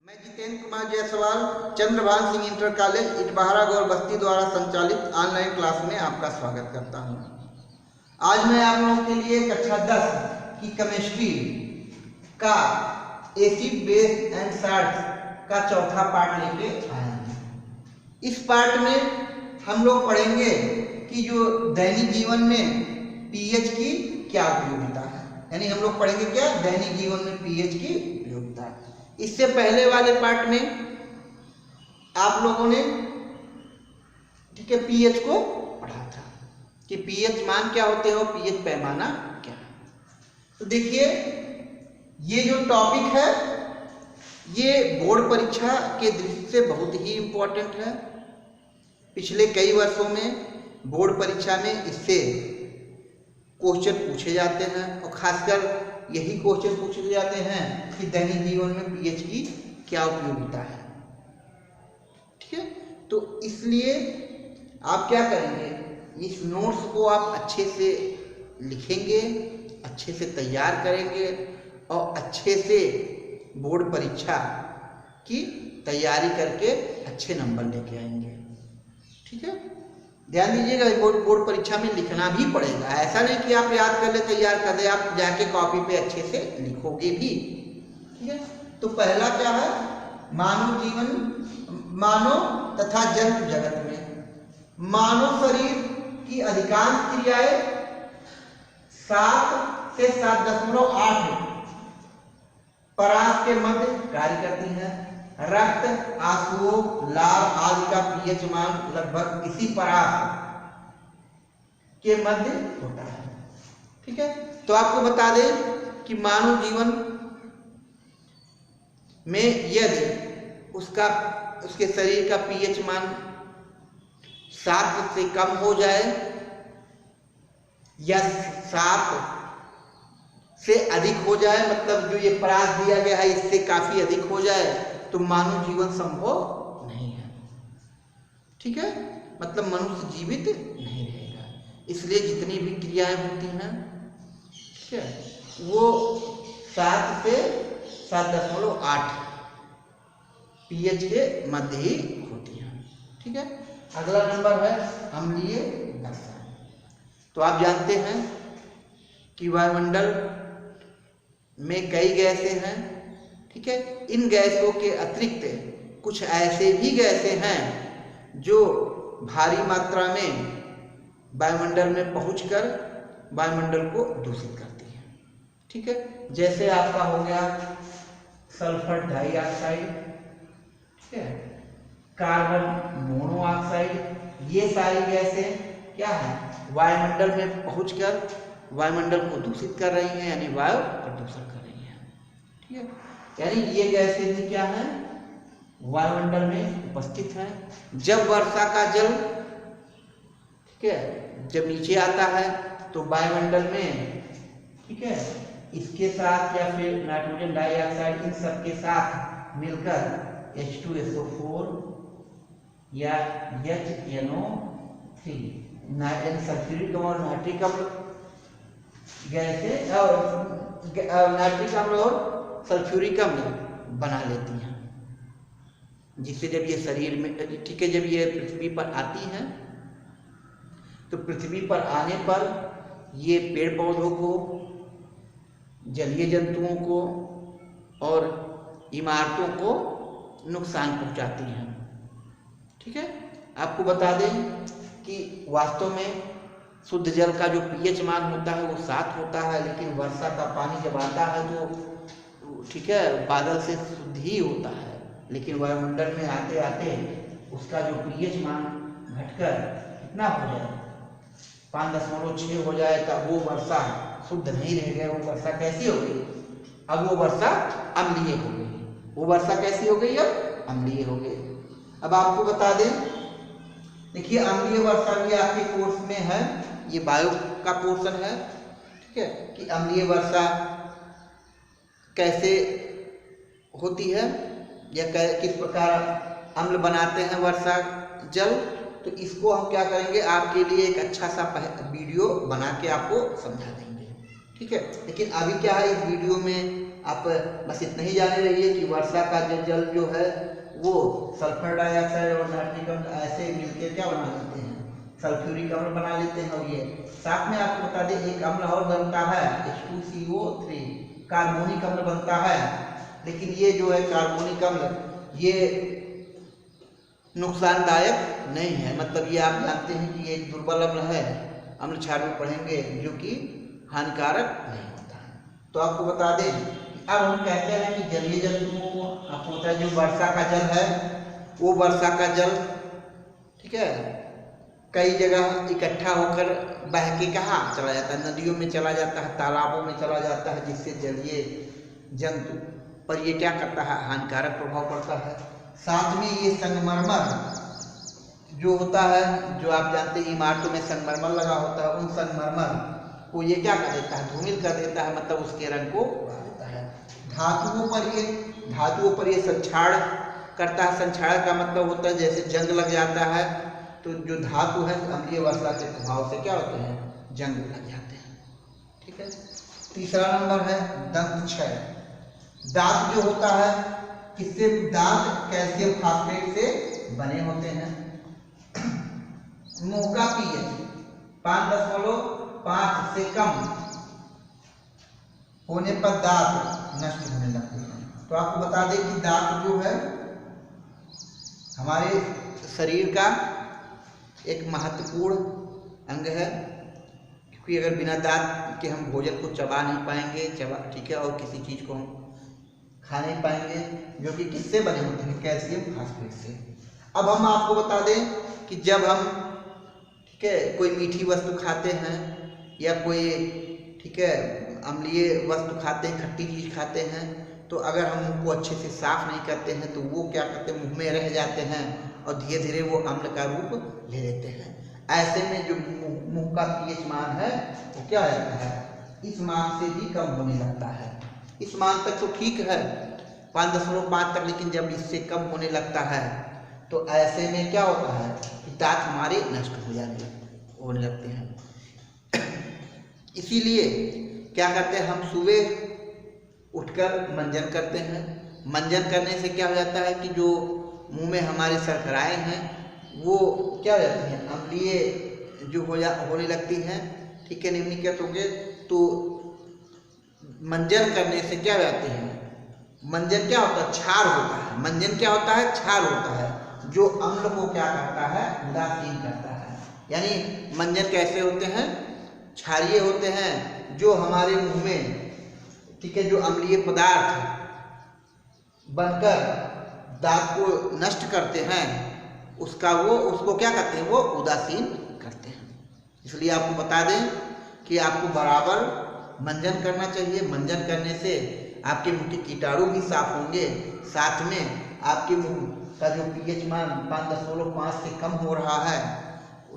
मैं Jitendra Kumar Jaiswal Chandrabhan Singh inter college इटबहारा गौर बस्ती द्वारा संचालित ऑनलाइन क्लास में आपका स्वागत करता हूं। आज मैं आप लोगों के लिए कक्षा 10 की केमिस्ट्री का एसिड बेस एंड साल्ट का चौथा पार्ट लेके आया हूं। इस पार्ट में हम लोग पढ़ेंगे कि जो दैनिक जीवन में पीएच की क्या उपयोगिता है, यानी हम लोग पढ़ेंगे क्या दैनिक जीवन में पीएच की उपयोगिता है। इससे पहले वाले पार्ट में आप लोगों ने ठीक है पीएच को पढ़ा था कि पीएच मान क्या होते हैं और पीएच पैमाना क्या है। तो देखिए ये जो टॉपिक है ये बोर्ड परीक्षा के दृष्टि से बहुत ही इम्पोर्टेंट है। पिछले कई वर्षों में बोर्ड परीक्षा में इससे क्वेश्चन पूछे जाते हैं और खासकर यही क्वेश्चन पूछे जाते हैं कि दैनिक जीवन में पीएच की क्या उपयोगिता है। ठीक है, तो इसलिए आप क्या करेंगे, इस नोट्स को आप अच्छे से लिखेंगे, अच्छे से तैयार करेंगे और अच्छे से बोर्ड परीक्षा की तैयारी करके अच्छे नंबर लेके आएंगे। ठीक है, ध्यान दीजिएगा बोर्ड परीक्षा में लिखना भी पड़ेगा। ऐसा नहीं कि आप याद कर ले तैयार कर दे, आप जाके कॉपी पे अच्छे से लिखोगे भी। ठीक है, तो पहला क्या है, मानव जीवन मानव तथा जंतु जगत में मानव शरीर की अधिकांश क्रियाएं 7 से 7.8 परास के मध्य कार्य करती हैं। रक्त, आंसुओं, लार आदि का पीएच मान लगभग इसी परास के मध्य होता है। ठीक है, तो आपको बता दें कि मानव जीवन में यदि उसके शरीर का पीएच मान 7 से कम हो जाए या 7 से अधिक हो जाए, मतलब जो ये परास दिया गया है इससे काफी अधिक हो जाए तो मानव जीवन संभव नहीं है। ठीक है, मतलब मनुष्य जीवित नहीं रहेगा। इसलिए जितनी भी क्रियाएं होती हैं ठीक है वो 7 से 7.8 पीएच के मध्य ही होती हैं। ठीक है, अगला नंबर है अम्लीय वर्षा। तो आप जानते हैं कि वायुमंडल में कई गैसें हैं। ठीक है, इन गैसों के अतिरिक्त कुछ ऐसे भी गैसें हैं जो भारी मात्रा में वायुमंडल में पहुंचकर वायुमंडल को दूषित करती हैं। ठीक है, जैसे आपका हो गया सल्फर डाइऑक्साइड, ठीक है, कार्बन मोनोऑक्साइड, ये सारी गैसें क्या है वायुमंडल में पहुंचकर वायुमंडल को दूषित कर रही हैं, यानी वायु प्रदूषण कर रही हैं। ठीक है, यानी ये गैसें भी क्या है वायुमंडल में उपस्थित हैं। जब वर्षा का जल ठीक है जब नीचे आता है तो वायुमंडल में ठीक है इसके साथ या फिर नाइट्रोजन डाइऑक्साइड इन सब के साथ मिलकर H2SO4 या HNO3 सल्फ्यूरिक और नाइट्रिक अम्ल गैसें और नाइट्रिक अम्ल और सल्फ्यूरिक अम्ल बना लेती हैं, जिससे जब ये शरीर में ठीक है जब ये पृथ्वी पर आती हैं तो पृथ्वी पर आने पर ये पेड़ पौधों को, जलीय जंतुओं को और इमारतों को नुकसान पहुंचाती हैं। ठीक है, आपको बता दें कि वास्तव में शुद्ध जल का जो पीएच मान होता है वो 7 होता है, लेकिन वर्षा का पानी जब आता है तो ठीक है बादल से शुद्ध ही होता है, लेकिन वायुमंडल में आते आते उसका जो पीएच मान घटकर कितना हो जाए 5.6 हो जाए तब वो वर्षा शुद्ध नहीं रह गया। वो वर्षा कैसी हो गई, अब वो वर्षा अम्लीय हो गई। वो वर्षा कैसी हो गई, अब अम्लीय हो गई। अब आपको बता दें, देखिए अम्लीय वर्षा भी आपके कोर्स में है, ये बायो का पोर्शन है। ठीक है, कि अम्लीय वर्षा कैसे होती है या किस प्रकार अम्ल बनाते हैं वर्षा जल, तो इसको हम क्या करेंगे आपके लिए एक अच्छा सा वीडियो बना के आपको समझा देंगे। ठीक है। लेकिन अभी क्या है, इस वीडियो में आप बस इतना ही जाने रहिए कि वर्षा का जल जो है वो सल्फर डाइऑक्साइड और नाइट्रिक अम्ल ऐसे मिलकर क्या बना लेते हैं, सल्फ्यूरिक अम्ल बना लेते हैं। और ये साथ में आपको बता दें एक अम्ल और बनता है H2CO3, कार्बोनिक अम्ल बनता है। लेकिन ये जो है कार्बोनिक अम्ल ये नुकसानदायक नहीं है, मतलब ये आप जानते हैं कि ये एक दुर्बल अम्ल है, अम्ल क्षार में पढ़ेंगे, जो कि हानिकारक नहीं होता है। तो आपको बता दें अब हम कहते हैं कि जलीय जंतुओं को, आपको पता है जो वर्षा का जल है वो वर्षा का जल, ठीक है, कई जगह इकट्ठा होकर बह के कहाँ चला जाता है, नदियों में चला जाता है, तालाबों में चला जाता है, जिससे जलीय जंतु पर ये क्या करता है, हानिकारक प्रभाव पड़ता है। साथ में ये संगमरमर जो होता है, जो आप जानते हैं इमारतों में संगमरमर लगा होता है, उन संगमरमर को ये क्या कर देता है, धूमिल कर देता है, मतलब उसके रंग को बढ़ा देता है। धातुओं पर ये संक्षारण करता है। संक्षारण का मतलब होता है जैसे जंग लग जाता है, तो जो धातु है अम्लीय वर्षा के प्रभाव से क्या होते हैं, जंग लग जाते हैं। ठीक है। तीसरा नंबर है दंत क्षय। दांत जो होता है, किससे, दांत कैल्शियम फास्फेट से बने होते हैं। मुंह का पीएच 5.5 से कम होने पर दांत नष्ट होने लगते हैं। तो आपको बता दें कि दांत जो है हमारे शरीर का एक महत्वपूर्ण अंग है, क्योंकि अगर बिना दांत के हम भोजन को चबा नहीं पाएंगे, ठीक है, और किसी चीज़ को हम खा नहीं पाएंगे, जो कि किससे बने होते हैं, कैल्शियम फास्फेट से। अब हम आपको बता दें कि जब हम, ठीक है, कोई मीठी वस्तु खाते हैं या कोई, ठीक है, अम्लीय वस्तु खाते हैं, खट्टी चीज़ खाते हैं, तो अगर हम उनको अच्छे से साफ नहीं करते हैं तो वो क्या करते हैं, मुंह में रह जाते हैं और धीरे धीरे वो अम्ल का रूप ले लेते हैं। ऐसे में जो मुंह का पीएच मान है वो क्या रहता है, इस मान से भी कम होने लगता है। इस मान तक तो ठीक है 5.5 तक, लेकिन जब इससे कम होने लगता है तो ऐसे में क्या होता है कि दांत हमारे नष्ट होने लगते हैं। इसीलिए क्या करते हैं, हम सुबह उठकर मंजन करते हैं। मंजन करने से क्या हो जाता है कि जो मुंह में हमारे सरकराएं हैं वो क्या हो जाती हैं, अम्लीय जो होने लगती हैं, ठीक है, निम्नीकृत होंगे। तो मंजन करने से क्या हो जाते हैं, मंजन क्या होता है, क्षार होता है। मंजन क्या होता है, क्षार होता है, जो अम्ल को क्या करता है, उदासीन करता है। यानी मंजन कैसे होते हैं, क्षारीय होते हैं, जो हमारे मुंह में, ठीक है, जो अम्लीय पदार्थ बनकर दांत को नष्ट करते हैं, उसको क्या करते हैं, वो उदासीन करते हैं। इसलिए आपको बता दें कि आपको बराबर मंजन करना चाहिए। मंजन करने से आपके मुंह के कीटाणु भी साफ होंगे, साथ में आपके मुंह का जो पीएच मान 5.5 से कम हो रहा है,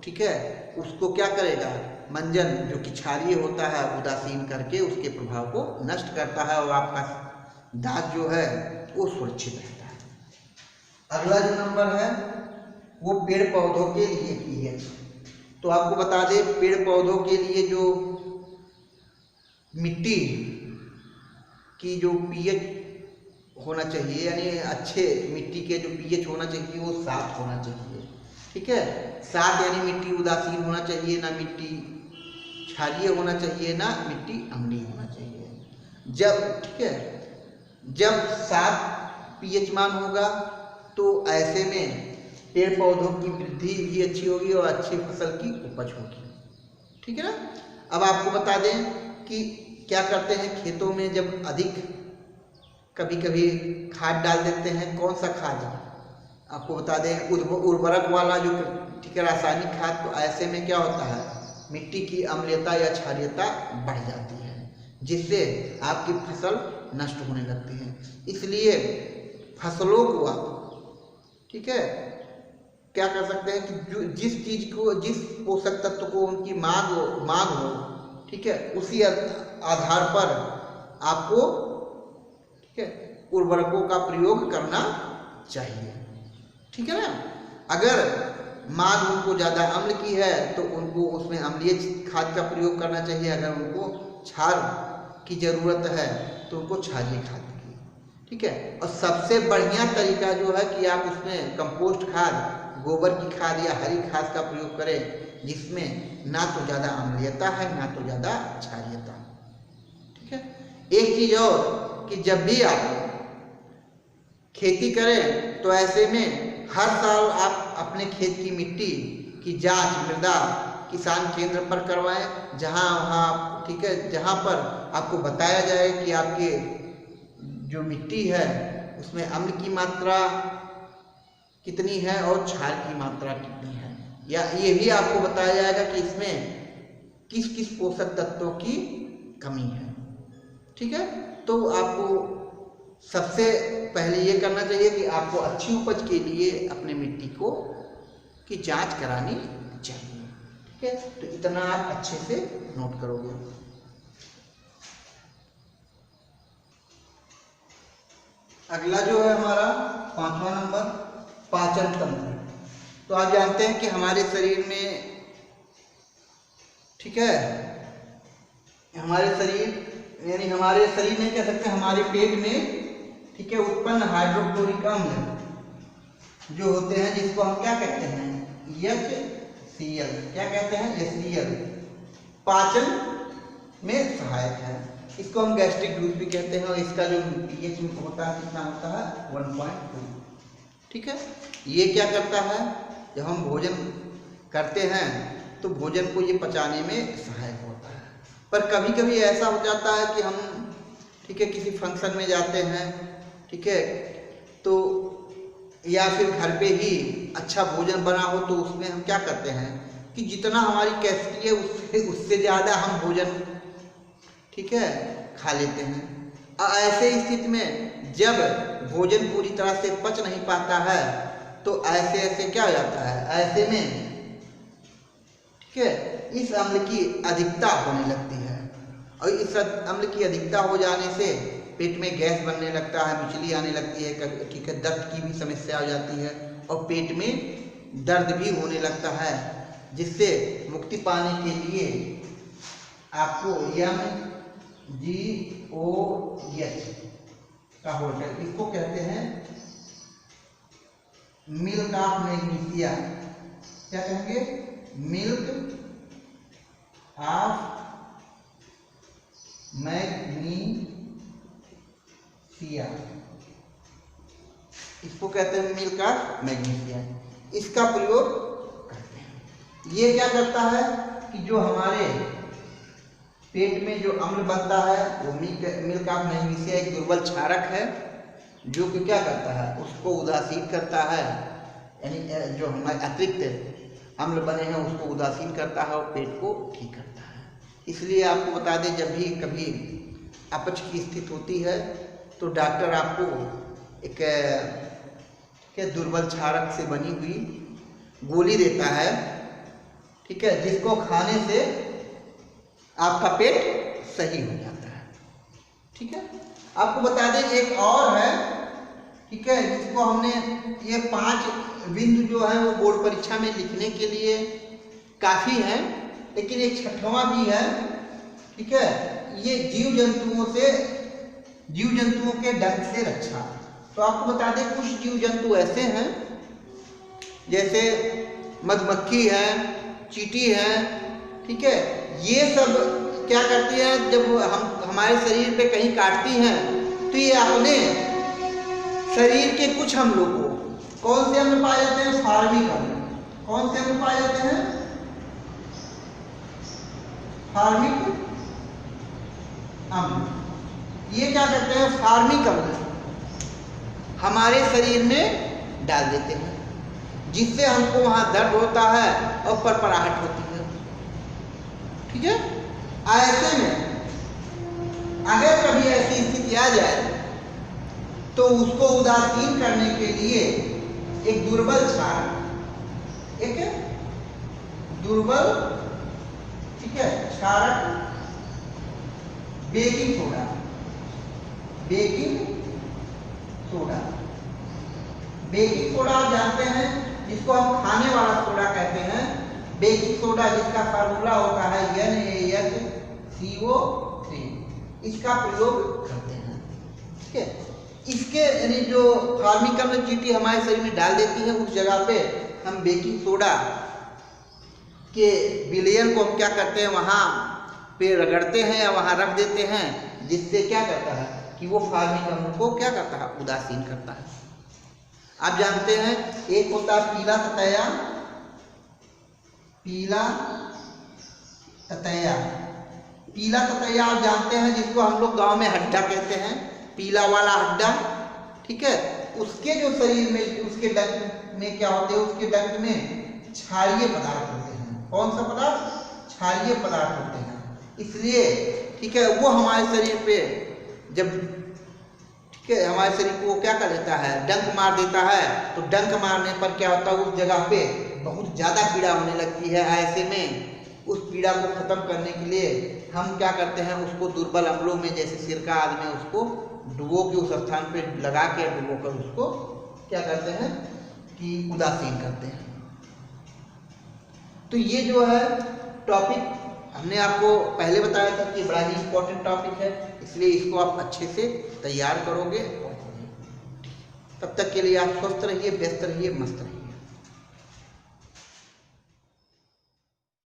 ठीक है, उसको क्या करेगा, मंजन जो कि क्षारीय होता है उदासीन करके उसके प्रभाव को नष्ट करता है और आपका दांत जो है वो सुरक्षित रहता है। अगला जो नंबर है वो पेड़ पौधों के लिए पीएच। तो आपको बता दें पेड़ पौधों के लिए जो मिट्टी की जो पीएच होना चाहिए, यानी अच्छे मिट्टी के जो पीएच होना चाहिए वो 7 होना चाहिए। ठीक है, 7 यानी मिट्टी उदासीन होना चाहिए, ना मिट्टी क्षारीय होना चाहिए, ना मिट्टी अम्लीय होना चाहिए। जब, ठीक है, जब 7 पीएच मान होगा तो ऐसे में पेड़ पौधों की वृद्धि भी अच्छी होगी और अच्छी फसल की उपज होगी। ठीक है ना। अब आपको बता दें कि क्या करते हैं खेतों में, जब अधिक कभी कभी खाद डाल देते हैं। कौन सा खाद, आपको बता दें उर्वरक वाला जो, ठीक है, रासायनिक खाद। तो ऐसे में क्या होता है, मिट्टी की अम्लीयता या क्षारीयता बढ़ जाती है, जिससे आपकी फसल नष्ट होने लगती है। इसलिए फसलों को आप, ठीक है, क्या कर सकते हैं कि जो जिस चीज को, जिस पोषक तत्व को उनकी मांग हो, ठीक है, उसी आधार पर आपको, ठीक है, उर्वरकों का प्रयोग करना चाहिए। ठीक है ना। अगर मांग उनको ज़्यादा अम्ल की है तो उनको उसमें अम्लीय खाद का प्रयोग करना चाहिए। अगर उनको क्षार की ज़रूरत है तो उनको क्षारीय खाद की, ठीक है। और सबसे बढ़िया तरीका जो है कि आप उसमें कंपोस्ट खाद, गोबर की खाद या हरी खाद का प्रयोग करें, जिसमें ना तो ज़्यादा अम्लीयता है ना तो ज़्यादा क्षारीयता, ठीक है। एक चीज़ और कि जब भी आप खेती करें तो ऐसे में हर साल आप अपने खेत की मिट्टी की जांच मृदा किसान केंद्र पर करवाएं, जहां वहाँ, ठीक है, जहां पर आपको बताया जाए कि आपके जो मिट्टी है उसमें अम्ल की मात्रा कितनी है और क्षार की मात्रा कितनी है, या ये भी आपको बताया जाएगा कि इसमें किस किस पोषक तत्वों की कमी है, ठीक है। तो आपको सबसे पहले ये करना चाहिए कि आपको अच्छी उपज के लिए अपने मिट्टी को की जांच करानी चाहिए, ठीक है। तो इतना आप अच्छे से नोट करोगे। अगला जो है हमारा 5वां नंबर, पाचन तंत्र। तो आप जानते हैं कि हमारे शरीर में, ठीक है, हमारे शरीर यानी हमारे शरीर में कह सकते हैं हमारे पेट में, ठीक है, उत्पन्न हाइड्रोक्लोरिक अम्ल जो होते हैं, जिसको हम क्या कहते हैं, HCl, क्या कहते हैं, HCl, पाचन में सहायक है। इसको हम गैस्ट्रिक जूस भी कहते हैं और इसका जो pH होता है कितना होता है, 1.2, ठीक है। ये क्या करता है, जब हम भोजन करते हैं तो भोजन को ये पचाने में सहायक होता है। पर कभी कभी ऐसा हो जाता है कि हम, ठीक है, किसी फंक्शन में जाते हैं, ठीक है, तो या फिर घर पे ही अच्छा भोजन बना हो तो उसमें हम क्या करते हैं कि जितना हमारी कैपेसिटी है उससे ज़्यादा हम भोजन, ठीक है, खा लेते हैं। ऐसे स्थिति में जब भोजन पूरी तरह से पच नहीं पाता है तो ऐसे क्या हो जाता है, ऐसे में, ठीक है, इस अम्ल की अधिकता होने लगती है और इस अम्ल की अधिकता हो जाने से पेट में गैस बनने लगता है, मिचली आने लगती है, ठीक है, दर्द की भी समस्या आ जाती है और पेट में दर्द भी होने लगता है, जिससे मुक्ति पाने के लिए आपको MgOH का होल्डर, इसको कहते हैं मिल्क ऑफ मैग्नीशिया, क्या कहेंगे, मिल्क ऑफ मैग्नीशिया, इसको कहते हैं मिल्क ऑफ मैग्नीशिया। इसका प्रयोग करते हैं। ये क्या करता है कि जो हमारे पेट में जो अम्ल बनता है वो मिल्क ऑफ मैग्नीशिया एक दुर्बल क्षारक है, जो कि क्या करता है, उसको उदासीन करता है, यानी जो हमारे अतिरिक्त अम्ल बने हैं उसको उदासीन करता है और पेट को ठीक करता है। इसलिए आपको बता दें, जब भी कभी अपच की स्थिति होती है तो डॉक्टर आपको एक दुर्बल क्षारक से बनी हुई गोली देता है, ठीक है, जिसको खाने से आपका पेट सही हो जाता है, ठीक है। आपको बता दें एक और है, ठीक है, जिसको हमने ये 5 बिंदु जो है वो बोर्ड परीक्षा में लिखने के लिए काफ़ी है, लेकिन एक 6वां भी है, ठीक है, ये जीव जंतुओं के डंक से रक्षा। तो आपको बता दें कुछ जीव जंतु ऐसे हैं जैसे मधुमक्खी है, चींटी है, ठीक है, ये सब क्या करती है, जब हमारे शरीर पे कहीं काटती हैं तो ये अपने शरीर के कुछ अम्लों को, कौन से अम्ल पाए जाते हैं, फार्मिक अम्ल, कौन से अम्ल पाए जाते हैं, फार्मिक अम्ल, ये क्या करते हैं, फार्मिक अम्ल हमारे शरीर में डाल देते हैं, जिससे हमको वहां दर्द होता है और परपराहट होती है, ठीक है। ऐसे में अगर कभी ऐसी स्थिति आ जाए तो उसको उदासीन करने के लिए एक दुर्बल क्षारक, एक दुर्बल, ठीक है, क्षारक बेकिंग सोडा, बेकिंग सोडा आप जानते हैं, जिसको हम खाने वाला सोडा कहते हैं, बेकिंग सोडा, जिसका फार्मूला होता है NaHCl, CO3 इसका प्रयोग करते हैं। ठीक है, इसके यानी जो फार्मिक अम्ल चींटी हमारे शरीर में डाल देती है, उस जगह पे हम बेकिंग सोडा के विलयन को हम क्या करते हैं, वहाँ पे रगड़ते हैं या वहाँ रख देते हैं, जिससे क्या करता है कि वो फार्मिक अम्ल को क्या करता है, उदासीन करता है। आप जानते हैं एक होता है पीला ततैया, पीला ततैया, पीला ततैया आप जानते हैं, जिसको हम लोग गांव में हड्डा कहते हैं, पीला वाला हड्डा। ठीक है, उसके जो शरीर में, उसके डंक में क्या होते हैं, उसके डंक में क्षारीय पदार्थ होते हैं। कौन सा पदार्थ? क्षारीय पदार्थ होते हैं। इसलिए ठीक है, वो हमारे शरीर पे जब, ठीक है, हमारे शरीर को वो क्या कर देता है, डंक मार देता है। तो डंक मारने पर क्या होता है, उस जगह पे बहुत ज़्यादा पीड़ा होने लगती है। ऐसे में उस पीड़ा को खत्म करने के लिए हम क्या करते हैं, उसको दुर्बल अम्लों में, जैसे सिरका आदि में, उसको डुबो के उस स्थान पे लगा के डुबो कर उसको क्या करते हैं कि उदासीन करते हैं। तो ये जो है टॉपिक हमने आपको पहले बताया था कि बड़ा ही इम्पोर्टेंट टॉपिक है, इसलिए इसको आप अच्छे से तैयार करोगे। तब तक के लिए आप स्वस्थ रहिए, व्यस्त रहिए, मस्त रहिए।